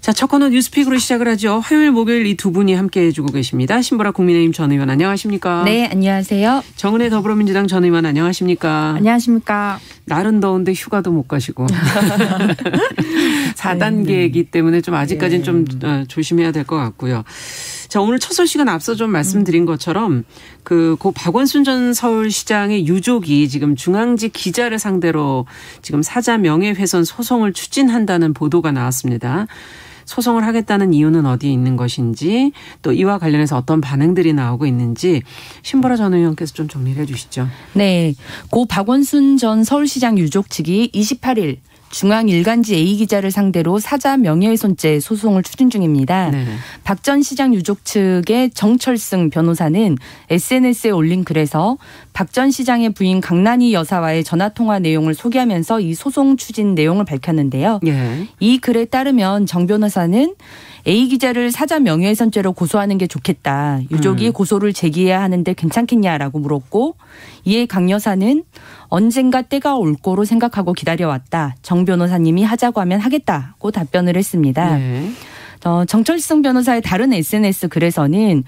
자, 첫 코너 뉴스픽으로 시작을 하죠. 화요일, 목요일 이 두 분이 함께해 주고 계십니다. 신보라 국민의힘 전 의원 안녕하십니까? 네, 안녕하세요. 정은혜 더불어민주당 전 의원 안녕하십니까? 안녕하십니까? 날은 더운데 휴가도 못 가시고 4단계이기 때문에 좀 아직까지는 좀 조심해야 될 것 같고요. 자, 오늘 첫 소식은 앞서 좀 말씀드린 것처럼 고 박원순 전 서울시장의 유족이 지금 중앙지 기자를 상대로 지금 사자 명예훼손 소송을 추진한다는 보도가 나왔습니다. 소송을 하겠다는 이유는 어디에 있는 것인지 또 이와 관련해서 어떤 반응들이 나오고 있는지 신보라 전 의원께서 좀 정리를 해 주시죠. 네, 고 박원순 전 서울시장 유족 측이 28일 중앙일간지 A기자를 상대로 사자 명예훼손죄 소송을 추진 중입니다. 네. 박 전 시장 유족 측의 정철승 변호사는 SNS에 올린 글에서 박 전 시장의 부인 강난희 여사와의 전화통화 내용을 소개하면서 이 소송 추진 내용을 밝혔는데요. 네. 이 글에 따르면 정 변호사는 A기자를 사자 명예훼손죄로 고소하는 게 좋겠다. 유족이 고소를 제기해야 하는데 괜찮겠냐라고 물었고 이에 강 여사는 언젠가 때가 올 거로 생각하고 기다려왔다. 정 변호사님이 하자고 하면 하겠다고 답변을 했습니다. 네. 정철승 변호사의 다른 SNS 글에서는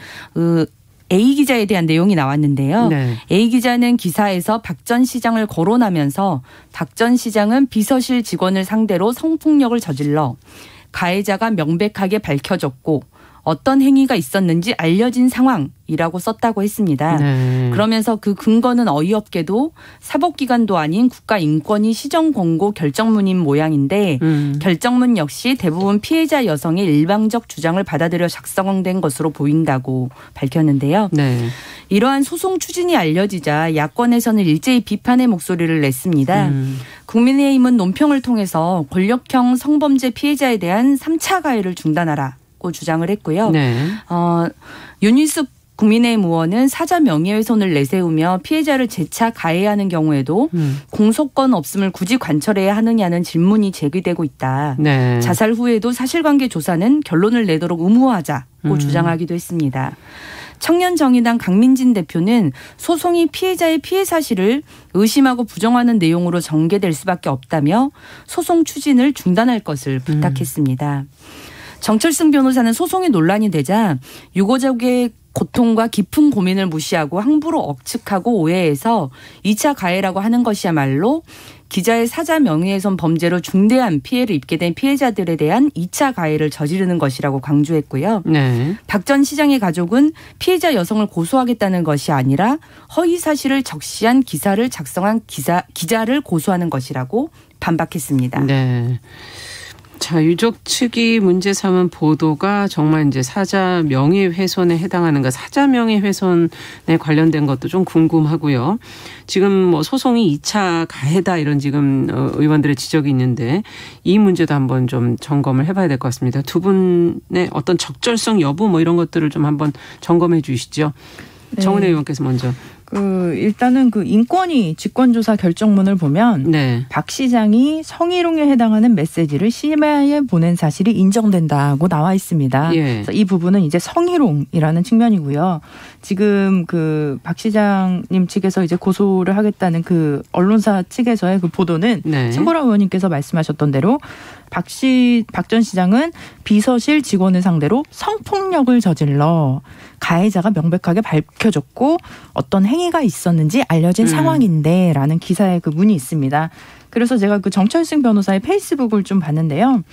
A 기자에 대한 내용이 나왔는데요. 네. A 기자는 기사에서 박 전 시장을 거론하면서 박 전 시장은 비서실 직원을 상대로 성폭력을 저질러 가해자가 명백하게 밝혀졌고 어떤 행위가 있었는지 알려진 상황이라고 썼다고 했습니다. 네. 그러면서 그 근거는 어이없게도 사법기관도 아닌 국가인권위 시정권고 결정문인 모양인데 결정문 역시 대부분 피해자 여성의 일방적 주장을 받아들여 작성된 것으로 보인다고 밝혔는데요. 네. 이러한 소송 추진이 알려지자 야권에서는 일제히 비판의 목소리를 냈습니다. 국민의힘은 논평을 통해서 권력형 성범죄 피해자에 대한 3차 가해를 중단하라. 주장을 했고요. 네. 윤희숙 국민의힘 의원은 사자 명예훼손을 내세우며 피해자를 재차 가해하는 경우에도 공소권 없음을 굳이 관철해야 하느냐는 질문이 제기되고 있다. 네. 자살 후에도 사실관계 조사는 결론을 내도록 의무화하자고 주장하기도 했습니다. 청년정의당 강민진 대표는 소송이 피해자의 피해 사실을 의심하고 부정하는 내용으로 전개될 수밖에 없다며 소송 추진을 중단할 것을 부탁했습니다. 정철승 변호사는 소송이 논란이 되자 유가족의 고통과 깊은 고민을 무시하고 함부로 억측하고 오해해서 2차 가해라고 하는 것이야말로 기자의 사자 명예훼손 범죄로 중대한 피해를 입게 된 피해자들에 대한 2차 가해를 저지르는 것이라고 강조했고요. 네. 박 전 시장의 가족은 피해자 여성을 고소하겠다는 것이 아니라 허위 사실을 적시한 기사를 작성한 기자를 고소하는 것이라고 반박했습니다. 네. 자, 유족 측이 문제 삼은 보도가 정말 이제 사자 명예훼손에 해당하는가, 사자 명예훼손에 관련된 것도 좀 궁금하고요. 지금 뭐 소송이 2차 가해다 이런 지금 의원들의 지적이 있는데 이 문제도 한번 좀 점검을 해봐야 될 것 같습니다. 두 분의 어떤 적절성 여부 뭐 이런 것들을 좀 한번 점검해 주시죠. 네. 정은혜 의원께서 먼저. 일단은 인권위 직권조사 결정문을 보면 네. 박 시장이 성희롱에 해당하는 메시지를 심야에 보낸 사실이 인정된다고 나와 있습니다. 예. 그래서 이 부분은 이제 성희롱이라는 측면이고요. 지금 박 시장님 측에서 이제 고소를 하겠다는 언론사 측에서의 보도는 네. 신보라 의원님께서 말씀하셨던 대로 박 전 시장은 비서실 직원을 상대로 성폭력을 저질러 가해자가 명백하게 밝혀졌고 어떤 행위가 있었는지 알려진 상황인데 라는 기사에 문이 있습니다. 그래서 제가 정철승 변호사의 페이스북을 좀 봤는데요.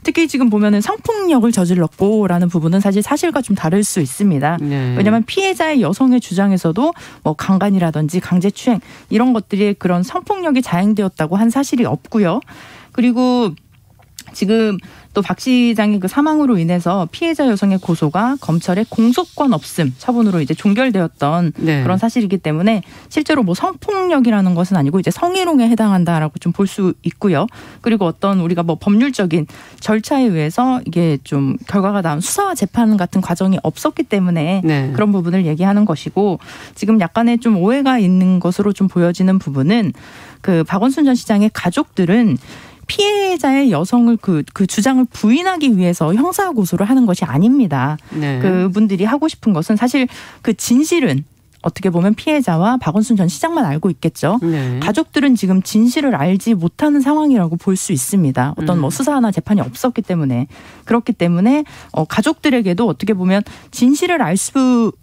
특히 지금 보면은 성폭력을 저질렀고라는 부분은 사실 사실과 좀 다를 수 있습니다. 네. 왜냐하면 피해자의 여성의 주장에서도 뭐 강간이라든지 강제추행 이런 것들이 그런 성폭력이 자행되었다고 한 사실이 없고요. 그리고 지금 또 박 시장의 사망으로 인해서 피해자 여성의 고소가 검찰의 공소권 없음 처분으로 이제 종결되었던 네. 그런 사실이기 때문에 실제로 뭐 성폭력이라는 것은 아니고 이제 성희롱에 해당한다라고 좀 볼 수 있고요. 그리고 어떤 우리가 뭐 법률적인 절차에 의해서 이게 좀 결과가 나온 수사와 재판 같은 과정이 없었기 때문에 네. 그런 부분을 얘기하는 것이고 지금 약간의 좀 오해가 있는 것으로 좀 보여지는 부분은 박원순 전 시장의 가족들은 피해자의 여성을 그 주장을 부인하기 위해서 형사 고소를 하는 것이 아닙니다. 네. 그분들이 하고 싶은 것은 사실 진실은 어떻게 보면 피해자와 박원순 전 시장만 알고 있겠죠. 네. 가족들은 지금 진실을 알지 못하는 상황이라고 볼 수 있습니다. 어떤 뭐 수사나 재판이 없었기 때문에. 그렇기 때문에 가족들에게도 어떻게 보면 진실을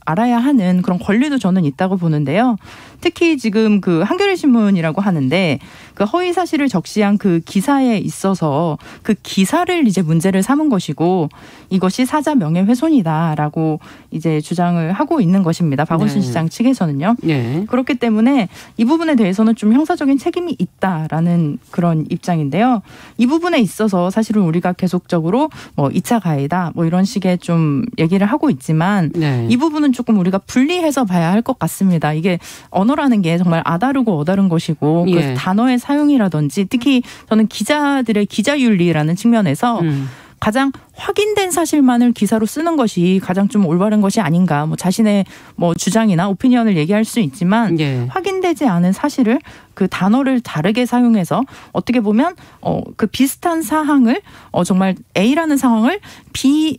알아야 하는 그런 권리도 저는 있다고 보는데요. 특히 지금 그 한겨레 신문이라고 하는데 그 허위 사실을 적시한 그 기사에 있어서 그 기사를 이제 문제를 삼은 것이고 이것이 사자 명예훼손이다라고 이제 주장을 하고 있는 것입니다. 박원순 네. 시장 측에서는요. 네. 그렇기 때문에 이 부분에 대해서는 좀 형사적인 책임이 있다라는 그런 입장인데요. 이 부분에 있어서 사실은 우리가 계속적으로 뭐 2차 가해다 뭐 이런 식의 좀 얘기를 하고 있지만 네. 이 부분은 조금 우리가 분리해서 봐야 할 것 같습니다. 이게 언어라는 게 정말 아다르고 어다른 것이고 예. 그 단어의 사용이라든지 특히 저는 기자들의 기자윤리라는 측면에서 가장 확인된 사실만을 기사로 쓰는 것이 가장 좀 올바른 것이 아닌가. 뭐 자신의 뭐 주장이나 오피니언을 얘기할 수 있지만 예. 확인되지 않은 사실을 그 단어를 다르게 사용해서 어떻게 보면 그 비슷한 사항을 정말 A라는 상황을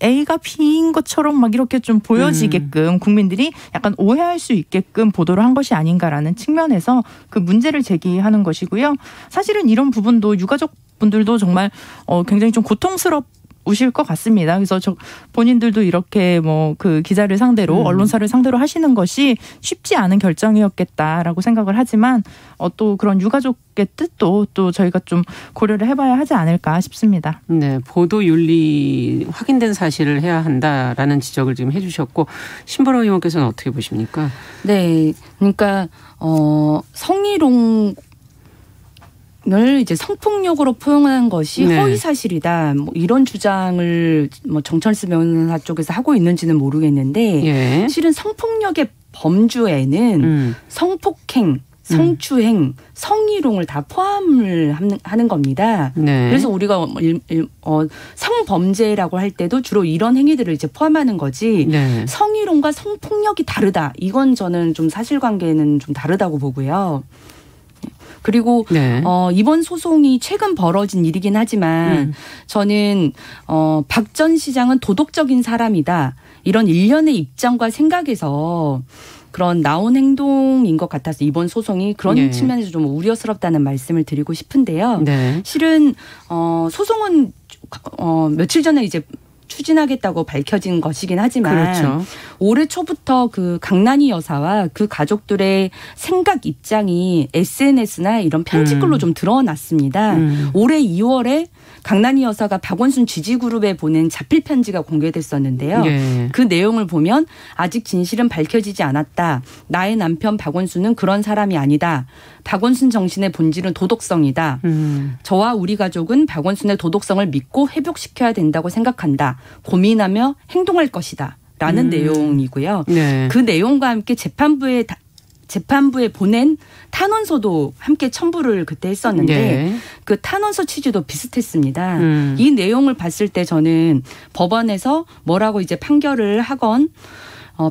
A가 B인 것처럼 막 이렇게 좀 보여지게끔 국민들이 약간 오해할 수 있게끔 보도를 한 것이 아닌가라는 측면에서 그 문제를 제기하는 것이고요. 사실은 이런 부분도 유가족 분들도 정말 굉장히 좀 고통스럽으실 것 같습니다. 그래서 본인들도 이렇게 뭐 그 기자를 상대로 언론사를 상대로 하시는 것이 쉽지 않은 결정이었겠다라고 생각을 하지만 또 그런 유가족의 뜻도 또 저희가 좀 고려를 해봐야 하지 않을까 싶습니다. 네, 보도 윤리 확인된 사실을 해야 한다라는 지적을 지금 해주셨고 신보라 의원께서는 어떻게 보십니까? 네, 그러니까 성희롱 을 이제 성폭력으로 포용한 것이 네. 허위 사실이다. 뭐 이런 주장을 뭐 정철수 변호사 쪽에서 하고 있는지는 모르겠는데 예. 실은 성폭력의 범주에는 성폭행, 성추행, 성희롱을 다 포함을 하는 겁니다. 네. 그래서 우리가 성범죄라고 할 때도 주로 이런 행위들을 이제 포함하는 거지. 네. 성희롱과 성폭력이 다르다. 이건 저는 좀 사실관계는 좀 다르다고 보고요. 그리고 네. 이번 소송이 최근 벌어진 일이긴 하지만 저는 박 전 시장은 도덕적인 사람이다. 이런 일련의 입장과 생각에서 그런 나온 행동인 것 같아서 이번 소송이 그런 네. 측면에서 좀 우려스럽다는 말씀을 드리고 싶은데요. 네. 실은 소송은 며칠 전에 이제 추진하겠다고 밝혀진 것이긴 하지만 그렇죠. 올해 초부터 그 강난이 여사와 그 가족들의 생각 입장이 SNS나 이런 편집글로 좀 드러났습니다. 올해 2월에 강난이 여사가 박원순 지지그룹에 보낸 자필 편지가 공개됐었는데요. 예. 그 내용을 보면 아직 진실은 밝혀지지 않았다. 나의 남편 박원순은 그런 사람이 아니다. 박원순 정신의 본질은 도덕성이다. 저와 우리 가족은 박원순의 도덕성을 믿고 회복시켜야 된다고 생각한다. 고민하며 행동할 것이다. 라는 내용이고요. 네. 그 내용과 함께 재판부에 보낸 탄원서도 함께 첨부를 그때 했었는데 예. 그 탄원서 취지도 비슷했습니다. 이 내용을 봤을 때 저는 법원에서 뭐라고 이제 판결을 하건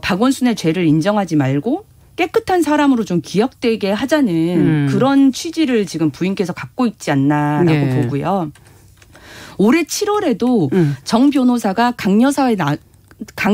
박원순의 죄를 인정하지 말고 깨끗한 사람으로 좀 기억되게 하자는 그런 취지를 지금 부인께서 갖고 있지 않나라고 예. 보고요. 올해 7월에도 정 변호사가 강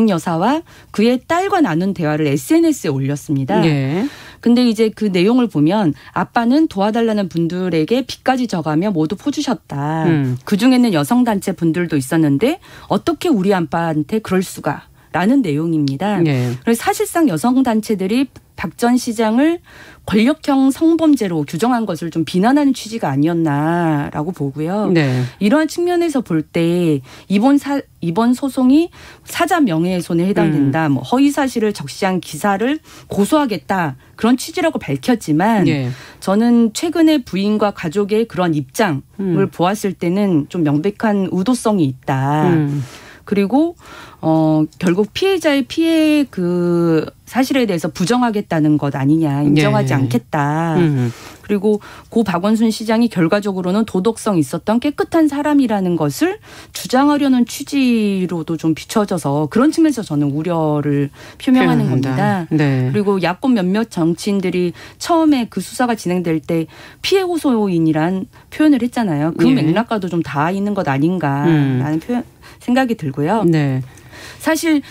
여사와 그의 딸과 나눈 대화를 SNS에 올렸습니다. 예. 근데 이제 그 내용을 보면 아빠는 도와달라는 분들에게 빚까지 져가며 모두 퍼주셨다. 그중에는 여성단체 분들도 있었는데 어떻게 우리 아빠한테 그럴 수가 라는 내용입니다. 예. 그래서 사실상 여성단체들이 박 전 시장을 권력형 성범죄로 규정한 것을 좀 비난하는 취지가 아니었나라고 보고요. 네. 이러한 측면에서 볼 때 이번 소송이 사자 명예훼손에 해당된다. 뭐 허위 사실을 적시한 기사를 고소하겠다. 그런 취지라고 밝혔지만 예. 저는 최근에 부인과 가족의 그런 입장을 보았을 때는 좀 명백한 의도성이 있다. 그리고 결국 피해자의 피해 그 사실에 대해서 부정하겠다는 것 아니냐, 인정하지 예. 않겠다. 그리고 고 박원순 시장이 결과적으로는 도덕성 있었던 깨끗한 사람이라는 것을 주장하려는 취지로도 좀 비춰져서 그런 측면에서 저는 우려를 표명하는 겁니다. 네. 그리고 야권 몇몇 정치인들이 처음에 그 수사가 진행될 때 피해 호소인이란 표현을 했잖아요. 그 예. 맥락과도 좀 닿아 있는 것 아닌가라는 생각이 들고요. 네. 사실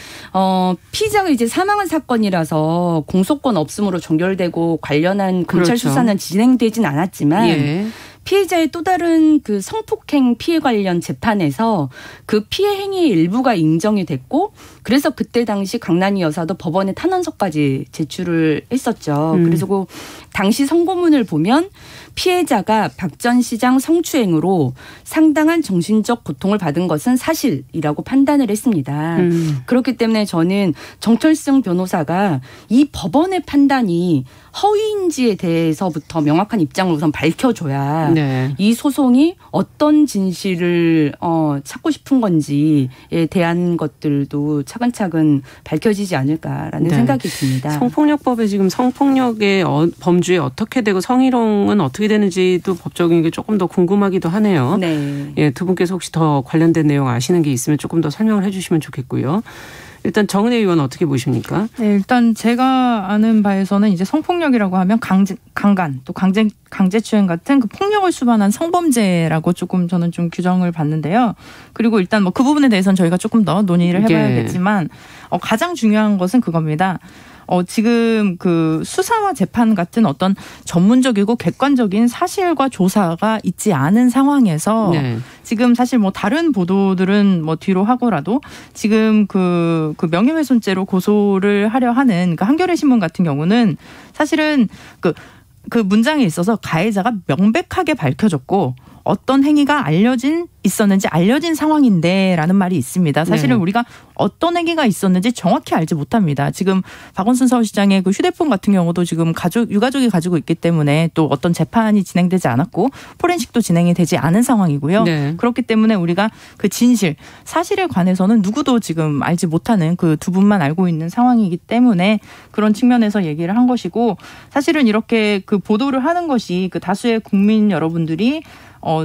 피의자가 이제 사망한 사건이라서 공소권 없음으로 종결되고 관련한 검찰 그렇죠. 수사는 진행되진 않았지만 예. 피해자의 또 다른 그 성폭행 피해 관련 재판에서 그 피해 행위의 일부가 인정이 됐고 그래서 그때 당시 강난희 여사도 법원에 탄원서까지 제출을 했었죠. 그래서 그 당시 선고문을 보면 피해자가 박 전 시장 성추행으로 상당한 정신적 고통을 받은 것은 사실이라고 판단을 했습니다. 그렇기 때문에 저는 정철승 변호사가 이 법원의 판단이 허위인지에 대해서부터 명확한 입장을 우선 밝혀줘야 네. 이 소송이 어떤 진실을 찾고 싶은 건지에 대한 것들도 차근차근 밝혀지지 않을까라는 네. 생각이 듭니다. 성폭력법에 지금 성폭력의 범주에 어떻게 되고 성희롱은 어떻게 되는지도 법적인 게 조금 더 궁금하기도 하네요. 네. 예, 두 분께서 혹시 더 관련된 내용 아시는 게 있으면 조금 더 설명을 해 주시면 좋겠고요. 일단 정은혜 의원 어떻게 보십니까? 네, 일단 제가 아는 바에서는 이제 성폭력이라고 하면 강간 또 강제추행 같은 그 폭력을 수반한 성범죄라고 조금 저는 좀 규정을 받는데요. 그리고 일단 뭐 그 부분에 대해서는 저희가 조금 더 논의를 해봐야겠지만 가장 중요한 것은 그겁니다. 지금 그 수사와 재판 같은 어떤 전문적이고 객관적인 사실과 조사가 있지 않은 상황에서 네. 지금 사실 뭐 다른 보도들은 뭐 뒤로 하고라도 지금 그 명예훼손죄로 고소를 하려 하는 그 한겨레 신문 같은 경우는 사실은 그 문장에 있어서 가해자가 명백하게 밝혀졌고 어떤 행위가 있었는지 알려진 상황인데라는 말이 있습니다. 사실은 네. 우리가 어떤 행위가 있었는지 정확히 알지 못합니다. 지금 박원순 서울시장의 그 휴대폰 같은 경우도 지금 유가족이 가지고 있기 때문에 또 어떤 재판이 진행되지 않았고 포렌식도 진행이 되지 않은 상황이고요. 네. 그렇기 때문에 우리가 그 진실, 사실에 관해서는 누구도 지금 알지 못하는 그 두 분만 알고 있는 상황이기 때문에 그런 측면에서 얘기를 한 것이고 사실은 이렇게 그 보도를 하는 것이 그 다수의 국민 여러분들이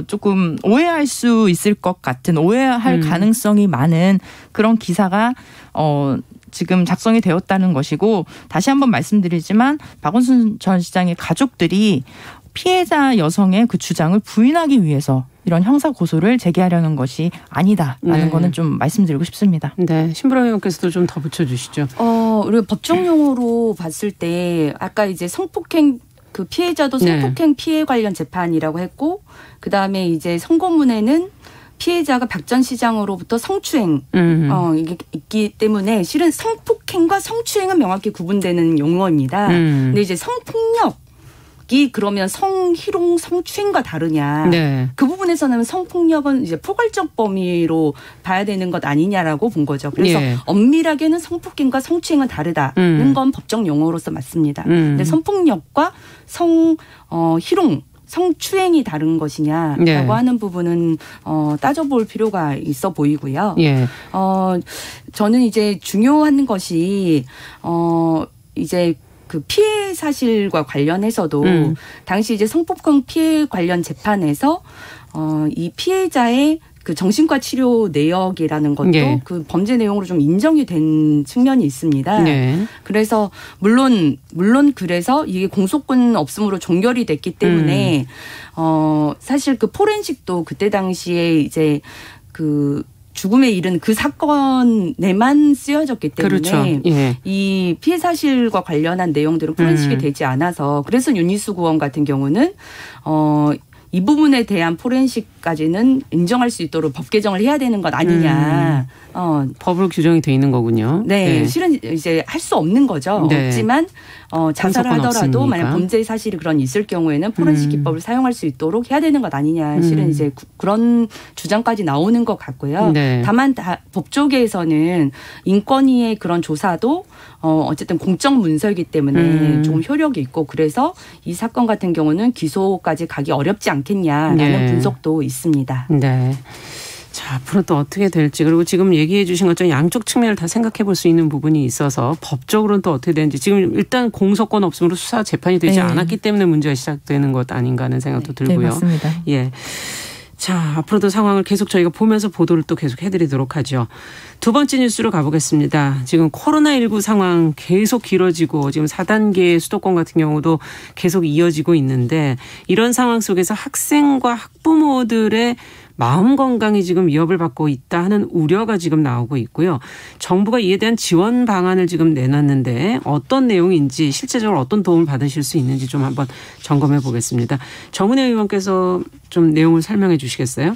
조금 오해할 수 있을 것 같은 오해할 가능성이 많은 그런 기사가 지금 작성이 되었다는 것이고 다시 한번 말씀드리지만 박원순 전 시장의 가족들이 피해자 여성의 그 주장을 부인하기 위해서 이런 형사 고소를 제기하려는 것이 아니다라는 네. 거는 좀 말씀드리고 싶습니다. 네, 신보라 의원께서도 좀 더 붙여주시죠. 우리가 법정 용어로 봤을 때 아까 이제 성폭행 그 피해자도 성폭행 네. 피해 관련 재판이라고 했고 그다음에 이제 선고문에는 피해자가 박 전 시장으로부터 성추행 이게 있기 때문에 실은 성폭행과 성추행은 명확히 구분되는 용어입니다. 근데 이제 성폭력이 그러면 성희롱, 성추행과 다르냐. 네. 그 부분에서는 성폭력은 이제 포괄적 범위로 봐야 되는 것 아니냐라고 본 거죠. 그래서 예. 엄밀하게는 성폭행과 성추행은 다르다는 건 법정 용어로서 맞습니다. 근데 성폭력과 성희롱, 성추행이 다른 것이냐라고 네. 하는 부분은 따져볼 필요가 있어 보이고요. 예. 저는 이제 중요한 것이 이제 그 피해 사실과 관련해서도 당시 이제 성폭행 피해 관련 재판에서 이 피해자의 그 정신과 치료 내역이라는 것도 네. 그 범죄 내용으로 좀 인정이 된 측면이 있습니다. 네. 그래서 물론 그래서 이게 공소권 없음으로 종결이 됐기 때문에 사실 그 포렌식도 그때 당시에 이제 그 죽음에 이른 그 사건에만 쓰여졌기 때문에 그렇죠. 예. 이 피해 사실과 관련한 내용들은 포렌식이 되지 않아서 그래서 윤희수 구원 같은 경우는 이 부분에 대한 포렌식까지는 인정할 수 있도록 법 개정을 해야 되는 것 아니냐. 법으로 규정이 돼 있는 거군요. 네, 네. 실은 이제 할 수 없는 거죠. 네. 없지만 자살을 하더라도 없으니까. 만약 범죄 사실이 그런 있을 경우에는 포렌식 기법을 사용할 수 있도록 해야 되는 것 아니냐. 실은 이제 그런 주장까지 나오는 것 같고요. 네. 다만 법조계에서는 인권위의 그런 조사도 어쨌든 공적 문서이기 때문에 조금 효력이 있고 그래서 이 사건 같은 경우는 기소까지 가기 어렵지 않겠냐라는 네. 분석도 있습니다. 네. 자, 앞으로 또 어떻게 될지 그리고 지금 얘기해 주신 것처럼 양쪽 측면을 다 생각해 볼 수 있는 부분이 있어서 법적으로는 또 어떻게 되는지 지금 일단 공소권 없음으로 수사 재판이 되지 네. 않았기 때문에 문제가 시작되는 것 아닌가 하는 생각도 들고요. 네, 맞습니다. 예. 자, 앞으로도 상황을 계속 저희가 보면서 보도를 또 계속 해드리도록 하죠. 두 번째 뉴스로 가보겠습니다. 지금 코로나19 상황 계속 길어지고 지금 4단계 수도권 같은 경우도 계속 이어지고 있는데 이런 상황 속에서 학생과 학부모들의 마음 건강이 지금 위협을 받고 있다 하는 우려가 지금 나오고 있고요. 정부가 이에 대한 지원 방안을 지금 내놨는데 어떤 내용인지 실제적으로 어떤 도움을 받으실 수 있는지 좀 한번 점검해 보겠습니다. 정은혜 의원께서 좀 내용을 설명해 주시겠어요?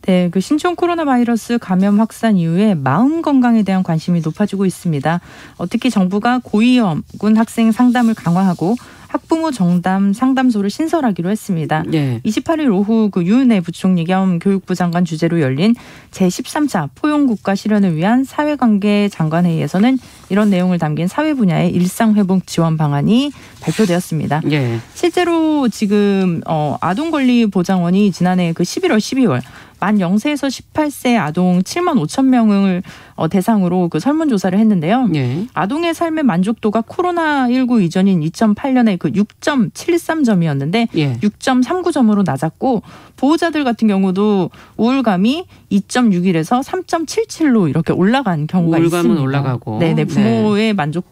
네, 그 신종 코로나 바이러스 감염 확산 이후에 마음 건강에 대한 관심이 높아지고 있습니다. 특히 정부가 고위험군 학생 상담을 강화하고 학부모 정담 상담소를 신설하기로 했습니다. 네. 28일 오후 그 유은혜 부총리 겸 교육부 장관 주재로 열린 제13차 포용국가 실현을 위한 사회관계 장관회의에서는 이런 내용을 담긴 사회 분야의 일상회복 지원 방안이 발표되었습니다. 네. 실제로 지금 아동권리보장원이 지난해 그 11월, 12월 만 0세에서 18세 아동 7만 5천 명을 대상으로 그 설문조사를 했는데요. 네. 아동의 삶의 만족도가 코로나19 이전인 2008년에 그 6.73점이었는데 예. 6.39점으로 낮았고 보호자들 같은 경우도 우울감이 2.61에서 3.77로 이렇게 올라간 경우가 있습니다. 우울감은 올라가고. 네네. 부모의 만족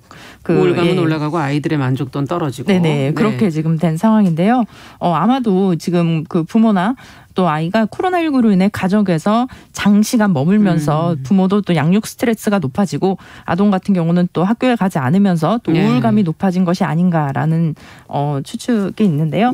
우울감은 올라가고 아이들의 만족도는 떨어지고. 네네. 그렇게 네. 지금 된 상황인데요. 아마도 지금 그 부모나 또 아이가 코로나19로 인해 가족에서 장시간 머물면서 부모도 또 양육 스트레스가 높아지고 아동 같은 경우는 또 학교에 가지 않으면서 또 우울감이 높아진 것이 아닌가라는 추측이 있는데요.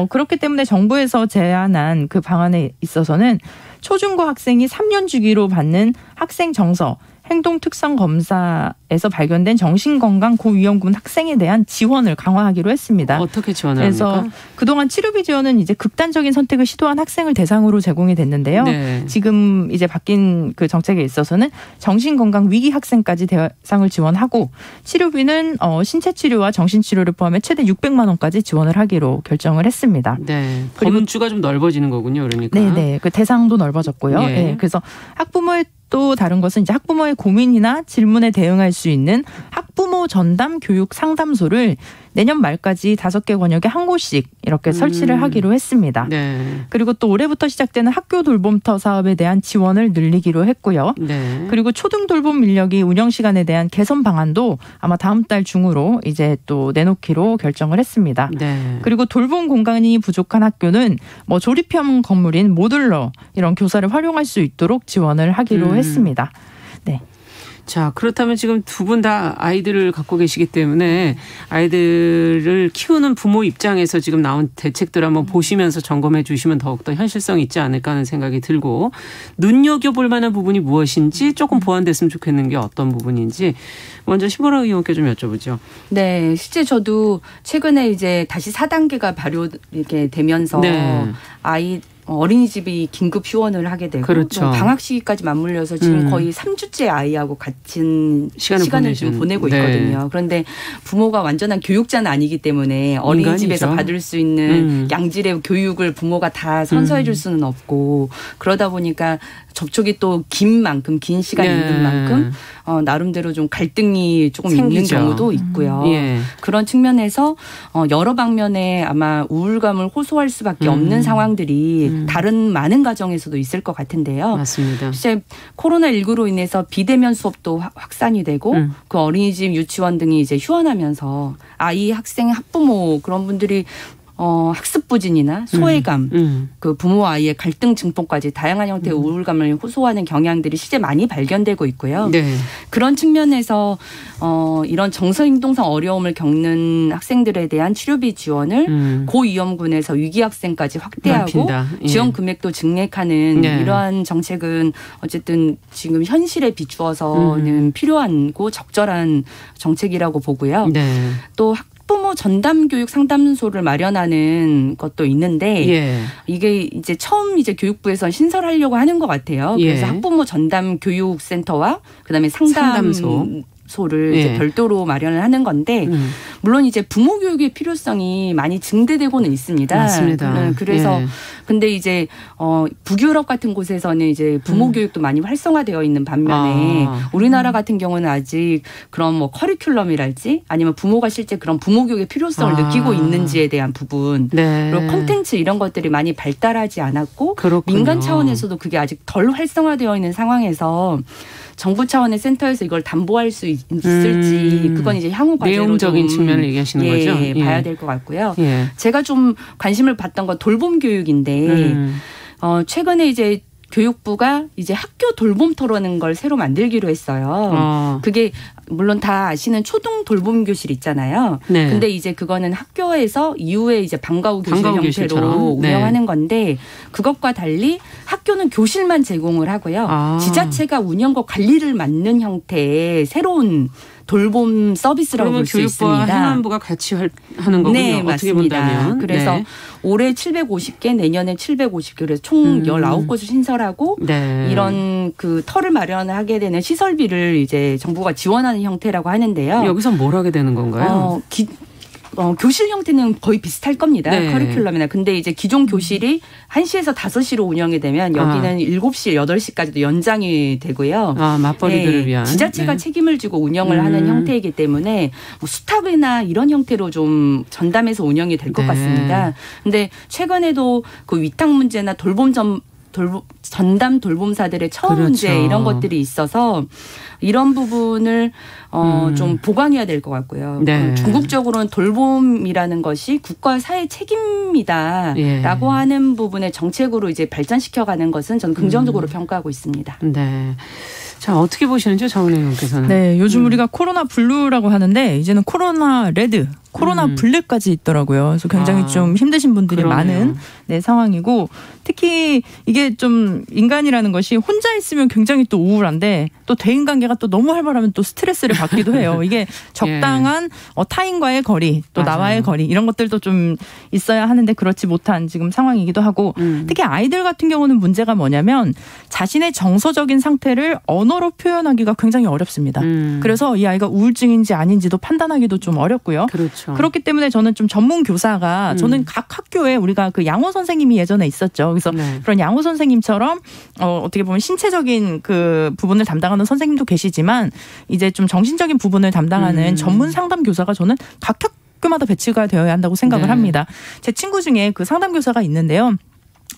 그렇기 때문에 정부에서 제안한 그 방안에 있어서는 초중고 학생이 3년 주기로 받는 학생 정서 행동특성검사에서 발견된 정신건강 고위험군 학생에 대한 지원을 강화하기로 했습니다. 어떻게 지원을 합니까? 그래서 그동안 치료비 지원은 이제 극단적인 선택을 시도한 학생을 대상으로 제공이 됐는데요. 네. 지금 이제 바뀐 그 정책에 있어서는 정신건강 위기 학생까지 대상을 지원하고 치료비는 신체 치료와 정신 치료를 포함해 최대 600만 원까지 지원을 하기로 결정을 했습니다. 네. 범주가 좀 넓어지는 거군요. 그러니까. 네네. 그 대상도 넓어졌고요. 예. 네. 그래서 학부모의 또 다른 것은 이제 학부모의 고민이나 질문에 대응할 수 있는 학부모 전담 교육 상담소를 내년 말까지 5개 권역에 한 곳씩 이렇게 설치를 하기로 했습니다. 네. 그리고 또 올해부터 시작되는 학교 돌봄터 사업에 대한 지원을 늘리기로 했고요. 네. 그리고 초등 돌봄 인력이 운영 시간에 대한 개선 방안도 아마 다음 달 중으로 이제 또 내놓기로 결정을 했습니다. 네. 그리고 돌봄 공간이 부족한 학교는 뭐 조립형 건물인 모듈러 이런 교사를 활용할 수 있도록 지원을 하기로 했습니다. 네. 자, 그렇다면 지금 두 분 다 아이들을 갖고 계시기 때문에 아이들을 키우는 부모 입장에서 지금 나온 대책들 한번 보시면서 점검해 주시면 더욱더 현실성이 있지 않을까 하는 생각이 들고 눈여겨볼 만한 부분이 무엇인지 조금 보완됐으면 좋겠는 게 어떤 부분인지 먼저 신보라 의원께 좀 여쭤보죠. 네, 실제 저도 최근에 이제 다시 4단계가 발효 이렇게 되면서 네. 어린이집이 긴급 휴원을 하게 되고 그렇죠. 방학 시기까지 맞물려서 지금 거의 3주째 아이하고 같은 시간을 좀 보내고 있거든요. 네. 그런데 부모가 완전한 교육자는 아니기 때문에 어린이집에서 인간이죠. 받을 수 있는 양질의 교육을 부모가 다 선서해 줄 수는 없고 그러다 보니까 접촉이 또 긴 시간이 네. 있는 만큼 나름대로 좀 갈등이 조금 생기죠. 있는 경우도 있고요. 예. 그런 측면에서 여러 방면에 아마 우울감을 호소할 수밖에 없는 상황들이 다른 많은 가정에서도 있을 것 같은데요. 맞습니다. 실제 코로나19로 인해서 비대면 수업도 확산이 되고 그 어린이집, 유치원 등이 이제 휴원하면서 아이, 학생, 학부모 그런 분들이 학습 부진이나 소외감, 그 부모와 아이의 갈등 증폭까지 다양한 형태의 우울감을 호소하는 경향들이 실제 많이 발견되고 있고요. 네. 그런 측면에서 이런 정서행동상 어려움을 겪는 학생들에 대한 치료비 지원을 고위험군에서 위기학생까지 확대하고 예. 지원 금액도 증액하는 네. 이러한 정책은 어쨌든 지금 현실에 비추어서는 필요하고 적절한 정책이라고 보고요. 네. 또 학부모 전담 교육 상담소를 마련하는 것도 있는데 예. 이게 이제 처음 이제 교육부에서 신설하려고 하는 것 같아요. 그래서 예. 학부모 전담 교육센터와 그다음에 상담소를 예. 이제 별도로 마련을 하는 건데 물론 이제 부모 교육의 필요성이 많이 증대되고는 있습니다. 맞습니다. 그래서 예. 근데 이제 북유럽 같은 곳에서는 이제 부모 교육도 많이 활성화되어 있는 반면에 우리나라 같은 경우는 아직 그런 뭐 커리큘럼이랄지 아니면 부모가 실제 그런 부모 교육의 필요성을 느끼고 있는지에 대한 부분 네. 그리고 콘텐츠 이런 것들이 많이 발달하지 않았고 그렇군요. 민간 차원에서도 그게 아직 덜 활성화되어 있는 상황에서 정부 차원의 센터에서 이걸 담보할 수 있을지 그건 이제 향후 과제로 내용적인 측면을 얘기하시는 거죠? 예. 봐야 될 것 같고요. 예. 제가 좀 관심을 받던 건 돌봄 교육인데 최근에 이제 교육부가 이제 학교 돌봄 토론인 걸 새로 만들기로 했어요. 그게 물론 다 아시는 초등 돌봄 교실 있잖아요. 네. 근데 이제 그거는 학교에서 이후에 이제 방과 후 교실 형태로 운영하는 건데 그것과 달리 학교는 교실만 제공을 하고요. 지자체가 운영과 관리를 맡는 형태의 새로운 돌봄 서비스라고 볼 수 있습니다. 교육부와 행안부가 같이 하는 거군요. 네, 어떻게 맞습니다. 본다면. 그래서 네. 올해 750개, 내년에 750개, 그래서 총 19곳을 신설하고 이런 그 터를 마련하게 되는 시설비를 이제 정부가 지원하는 형태라고 하는데요. 여기서 뭘 하게 되는 건가요? 교실 형태는 거의 비슷할 겁니다. 커리큘럼이나. 근데 이제 기존 교실이 1시에서 5시로 운영이 되면 여기는 7시, 8시까지도 연장이 되고요. 맞벌이들을 위한. 지자체가 책임을 지고 운영을 하는 형태이기 때문에 뭐 수탁이나 이런 형태로 좀 전담해서 운영이 될 것 같습니다. 근데 최근에도 그 위탁 문제나 전담 돌봄사들의 처우 문제 이런 것들이 있어서 이런 부분을 좀 보강해야 될 것 같고요. 네. 궁극적으로는 돌봄이라는 것이 국가 사회 책임이다라고 하는 부분의 정책으로 이제 발전시켜가는 것은 저는 긍정적으로 평가하고 있습니다. 네. 자, 어떻게 보시는지요, 정은혜 의원께서는? 네, 요즘 우리가 코로나 블루라고 하는데 이제는 코로나 레드, 코로나 블랙까지 있더라고요. 그래서 굉장히 좀 힘드신 분들이 많은 상황이고 특히 이게 좀 인간이라는 것이 혼자 있으면 굉장히 또 우울한데 또 대인관계가 또 너무 활발하면 또 스트레스를 받기도 해요. 이게 적당한 타인과의 거리, 또 나와의 거리 이런 것들도 좀 있어야 하는데 그렇지 못한 지금 상황이기도 하고 특히 아이들 같은 경우는 문제가 뭐냐면 자신의 정서적인 상태를 언어로 표현하기가 굉장히 어렵습니다. 그래서 이 아이가 우울증인지 아닌지도 판단하기도 좀 어렵고요. 그렇죠. 그렇기 때문에 저는 좀 전문 교사가 저는 각 학교에 우리가 그 양호 선생님이 예전에 있었죠. 그래서 그런 양호 선생님처럼 어떻게 보면 신체적인 그 부분을 담당하는 선생님도 계시지만 이제 좀 정신적인 부분을 담당하는 전문 상담 교사가 저는 각 학교마다 배치가 되어야 한다고 생각을 합니다. 제 친구 중에 그 상담 교사가 있는데요.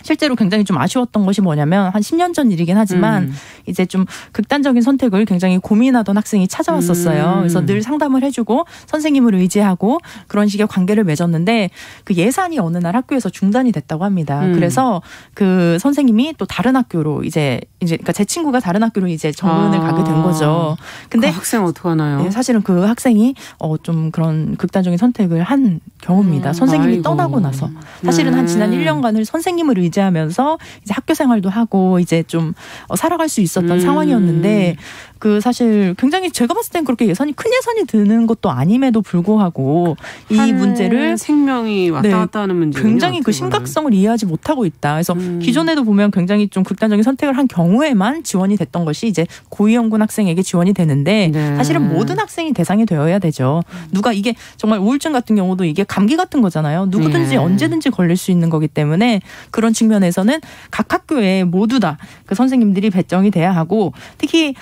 실제로 굉장히 좀 아쉬웠던 것이 뭐냐면 한 10년 전 일이긴 하지만 이제 좀 극단적인 선택을 굉장히 고민하던 학생이 찾아왔었어요. 그래서 늘 상담을 해주고 선생님을 의지하고 그런 식의 관계를 맺었는데 그 예산이 어느 날 학교에서 중단이 됐다고 합니다. 그래서 그 선생님이 또 다른 학교로 이제 그러니까 제 친구가 다른 학교로 이제 정문을 가게 된 거죠. 근데 그 학생 어떡하나요? 네, 사실은 그 학생이 좀 그런 극단적인 선택을 한 경우입니다. 선생님이 떠나고 나서 사실은 한 지난 1년간을 선생님을 의지하면서 이제 학교 생활도 하고 이제 좀 살아갈 수 있었던 상황이었는데 그 사실 굉장히 제가 봤을 땐 그렇게 큰 예산이 드는 것도 아님에도 불구하고 이 문제를 생명이 왔다 갔다 하는 문제 굉장히 그 심각성을 이해하지 못하고 있다. 그래서 기존에도 보면 굉장히 좀 극단적인 선택을 한 경우에만 지원이 됐던 것이 이제 고위험군 학생에게 지원이 되는데 사실은 모든 학생이 대상이 되어야 되죠. 누가 이게 정말 우울증 같은 경우도 이게 감기 같은 거잖아요. 누구든지 언제든지 걸릴 수 있는 거기 때문에 그런 측면에서는 각 학교에 모두 다 그 선생님들이 배정이 돼야 하고 특히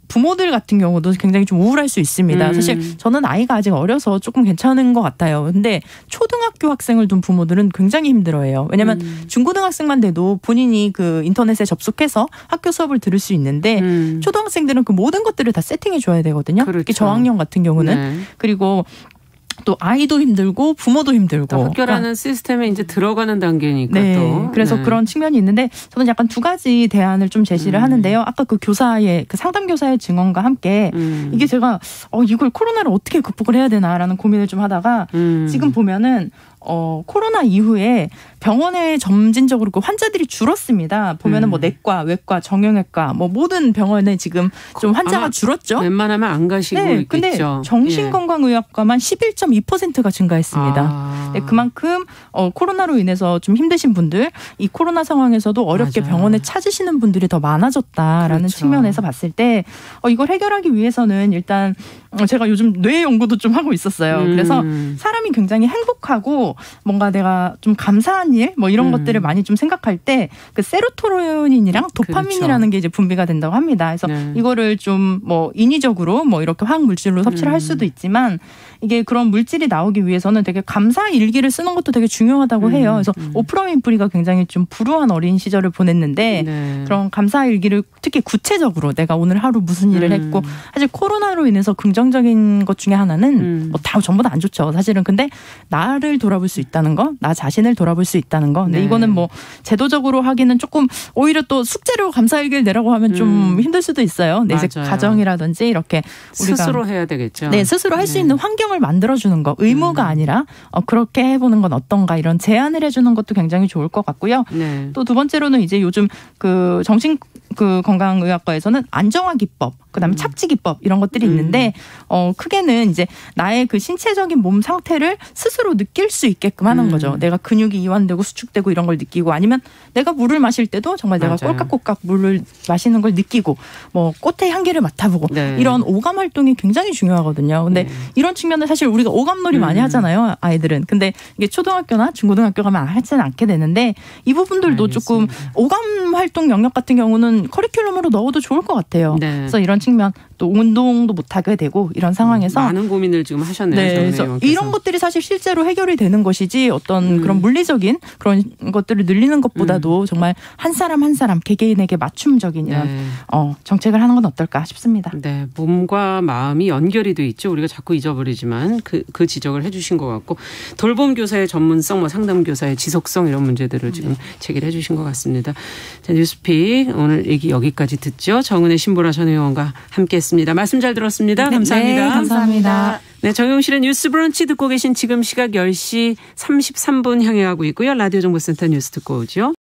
부모들 같은 경우도 굉장히 좀 우울할 수 있습니다. 사실 저는 아이가 아직 어려서 조금 괜찮은 것 같아요. 근데 초등학교 학생을 둔 부모들은 굉장히 힘들어해요. 왜냐하면 중고등학생만 돼도 본인이 그 인터넷에 접속해서 학교 수업을 들을 수 있는데 초등학생들은 그 모든 것들을 다 세팅해 줘야 되거든요. 그렇죠. 특히 저학년 같은 경우는. 그리고 또 아이도 힘들고 부모도 힘들고 학교라는 시스템에 이제 들어가는 단계니까 또 그래서 그런 측면이 있는데 저는 약간 두 가지 대안을 좀 제시를 하는데요. 아까 그 교사의 그 상담 교사의 증언과 함께 이게 제가 이걸 코로나를 어떻게 극복을 해야 되나라는 고민을 좀 하다가 지금 보면은 코로나 이후에 병원에 점진적으로 그 환자들이 줄었습니다. 보면은 뭐 내과, 외과, 정형외과 뭐 모든 병원에 지금 좀 환자가 줄었죠. 웬만하면 안 가시고 있겠죠. 근데 정신건강의학과만 11.2%가 증가했습니다. 네, 그만큼 코로나로 인해서 좀 힘드신 분들, 이 코로나 상황에서도 어렵게 병원에 찾으시는 분들이 더 많아졌다라는 측면에서 봤을 때 이걸 해결하기 위해서는 일단 제가 요즘 뇌 연구도 좀 하고 있었어요. 그래서 사람이 굉장히 행복하고 뭔가 내가 좀 감사한 일 뭐 이런 것들을 많이 좀 생각할 때 그 세로토닌이랑 도파민이라는 게 이제 분비가 된다고 합니다. 그래서 이거를 좀 뭐 인위적으로 뭐 이렇게 화학 물질로 섭취를 할 수도 있지만 이게 그런 물질이 나오기 위해서는 되게 감사 일기를 쓰는 것도 되게 중요하다고 해요. 그래서 오프라 윈프리가 굉장히 좀 불우한 어린 시절을 보냈는데 그런 감사 일기를 특히 구체적으로 내가 오늘 하루 무슨 일을 했고 사실 코로나로 인해서 긍정적인 것 중에 하나는 뭐 다 전부 다 안 좋죠. 사실은 근데 나를 돌아볼 수 있다는 거, 나 자신을 돌아볼 수 있다는 거. 근데 네. 이거는 뭐 제도적으로 하기는 조금 오히려 또 숙제로 감사일기를 내라고 하면 좀 힘들 수도 있어요. 근데 이제 가정이라든지 이렇게 우리가 스스로 해야 되겠죠. 네, 스스로 할 수 있는 환경을 만들어주는 거, 의무가 아니라 그렇게 해보는 건 어떤가 이런 제안을 해주는 것도 굉장히 좋을 것 같고요. 네. 또 두 번째로는 이제 요즘 그 정신 그 건강의학과에서는 안정화 기법, 그다음에 착지 기법 이런 것들이 있는데 크게는 이제 나의 그 신체적인 몸 상태를 스스로 느낄 수 있게끔 하는 거죠. 내가 근육이 이완되고 수축되고 이런 걸 느끼고 아니면 내가 물을 마실 때도 정말 내가 꼴깍꼴깍 물을 마시는 걸 느끼고 뭐 꽃의 향기를 맡아보고 네. 이런 오감 활동이 굉장히 중요하거든요. 근데 이런 측면은 사실 우리가 오감놀이 많이 하잖아요. 아이들은. 근데 이게 초등학교나 중고등학교 가면 하지는 않게 되는데 이 부분들도 알겠습니다. 조금 오감 활동 영역 같은 경우는 커리큘럼으로 넣어도 좋을 것 같아요. 네. 그래서 이런 측면 또 운동도 못하게 되고 이런 상황에서 많은 고민을 지금 하셨네요. 네, 그래서 이런 것들이 사실 실제로 해결이 되는 것이지 어떤 그런 물리적인 그런 것들을 늘리는 것보다도 정말 한 사람 한 사람 개개인에게 맞춤적인 이런 네. 정책을 하는 건 어떨까 싶습니다. 네, 몸과 마음이 연결이 돼 있죠. 우리가 자꾸 잊어버리지만 그 지적을 해주신 것 같고 돌봄 교사의 전문성, 뭐 상담 교사의 지속성 이런 문제들을 지금 제기를 해주신 것 같습니다. 자, 뉴스픽 오늘 얘기 여기까지 듣죠. 정은혜 신보라 전 의원과 함께했습니다. 말씀 잘 들었습니다. 네, 감사합니다. 네, 감사합니다. 네, 정용실의 뉴스 브런치 듣고 계신 지금 시각 10시 33분 향해 가고 있고요. 라디오 정보센터 뉴스 듣고 오죠.